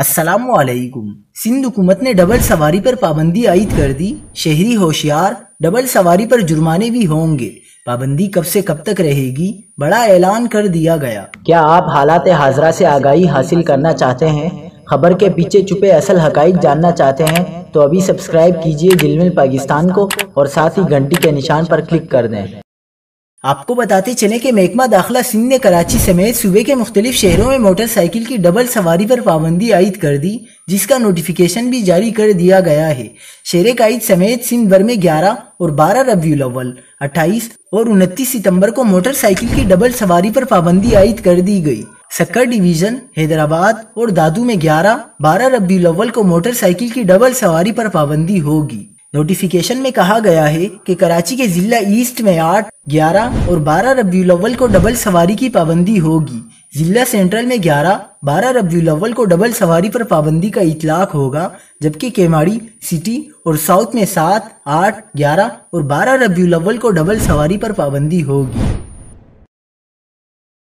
السلام علیکم۔ سندھ حکومت نے ڈبل سواری پر پابندی عائد کر دی۔ شہری ہوشیار، ڈبل سواری پر جرمانے بھی ہوں گے۔ پابندی کب سے کب تک رہے گی؟ بڑا اعلان کر دیا گیا۔ کیا آپ حالات حاضرہ سے آگاہی حاصل کرنا چاہتے ہیں؟ خبر کے پیچھے چھپے اصل حقائق جاننا چاہتے ہیں تو ابھی سبسکرائب کیجئے جلمل پاکستان کو اور ساتھ ہی گھنٹی کے نشان پر کلک کر دیں۔ آپ کو بتاتے چلیں کہ محکمہ داخلہ سندھ نے کراچی سمیت صوبے کے مختلف شہروں میں موٹر سائیکل کی ڈبل سواری پر پابندی عائد کر دی، جس کا نوٹیفیکیشن بھی جاری کر دیا گیا ہے۔ شہر قائد سمیت سندھ بھر میں 11 اور 12 ربیع الاول، 28 اور 29 ستمبر کو موٹر سائیکل کی ڈبل سواری پر پابندی عائد کر دی گئی۔ سکر ڈویژن، حیدرآباد اور دادو میں 11، 12 ربیع الاول کو موٹر سائیکل کی ڈبل سواری پر پابندی ہوگی۔ نوٹیفیکیشن میں کہا گیا ہے کہ کراچی کے ضلع ایسٹ میں 8، 11 اور 12 ربیع الاول کو ڈبل سواری کی پابندی ہوگی۔ ضلع سینٹرل میں 11، 12 ربیع الاول کو ڈبل سواری پر پابندی کا اطلاق ہوگا، جبکہ کیماڑی، سٹی اور ساؤتھ میں 7، 8، 11 اور 12 ربیع الاول کو ڈبل سواری پر پابندی ہوگی۔